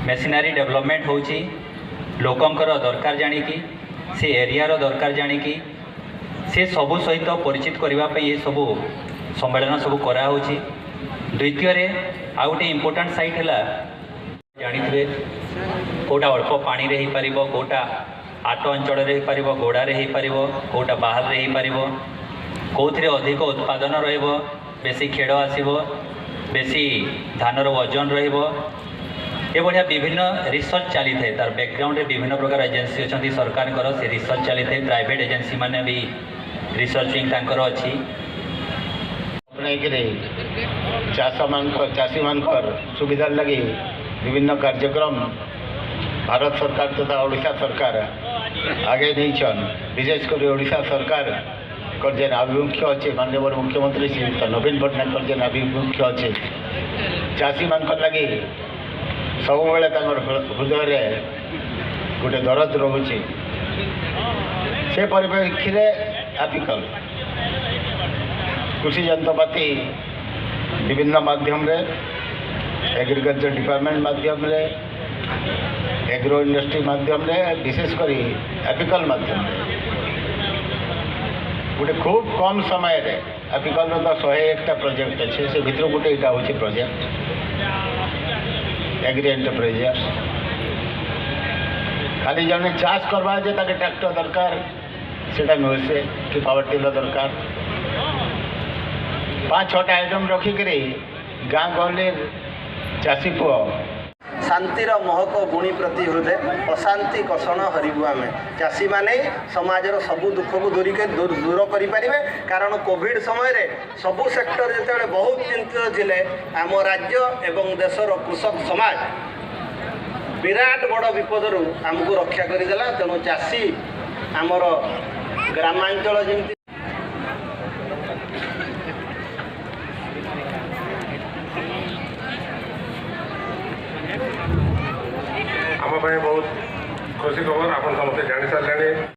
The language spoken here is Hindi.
मेसिनारी डेवलपमेंट होची लोकंकर दरकार जानिकी से एरियार दरकार जानिकी से सबू सहित परिचित करने ये सबू सम्मेलन सब कराऊँगी। द्वितीय आउ गोटे इम्पोर्टाट साइट है जानी कौटा अल्प पानी रे पार कौटा आट अंचल हो पार गोड़े हो पार कौटा बाहर हो पार कौन अधिक उत्पादन रेसी खेड़ आसब बेसी धानर वजन रहा विभिन्न रिसर्च चली थाए तार बैकग्राउंड विभिन्न प्रकार एजेन्सी अच्छा सरकार से रिसर्च चली थाए प्राइवेट एजेन्सी मैंने भी रिसर्चिंग तांकर अच्छी चाषी मान सुविधा लगी विभिन्न कार्यक्रम भारत सरकार तथा ओडिशा सरकार आगे नहीं विशेषकर ओडिशा सरकार जेन आभिमुख्य अच्छे माननीय मुख्यमंत्री श्रीयुक्त नवीन पट्टनायक जेन आभिमुख्य अच्छे चाषी मान लगी सब हृदय गोटे दरद रोचे से परिप्रेक्षी एपिकल कृषि जंत्रपाति विभिन्न माध्यम रे एग्रीकल्चर डिपार्टमेंट माध्यम रे एग्रो इंडस्ट्री माध्यम रे विशेषकर एपिकल माध्यम गोटे खूब कम समय रे एपिकल तो 101टा प्रोजेक्ट अच्छे से भर गोटे यहाँ हूँ प्रोजेक्ट एग्री एंटरप्राइज खाली जने चाष करवा जे ताके ट्रैक्टर दरकार सेटा नुहे से कि पावर टिलर दरकार 5-6टा आइटम रखिक गाँ गहली चाषी पुओ शांतिर महक बुणी प्रति हृदय अशांति कषण हरबू आम चाषी माने समाजर सबू दुख को दूर करें कारण कोविड समय रे सबू सेक्टर जिते बहुत चिंतित थे आम राज्य एवं देशर कृषक समाज विराट बड़ विपदरू आमको रक्षा करदेला। तेणु चाषी आमर ग्रामांचल जमी आम बहुत खुशी खबर आप समस्त जानी सारे।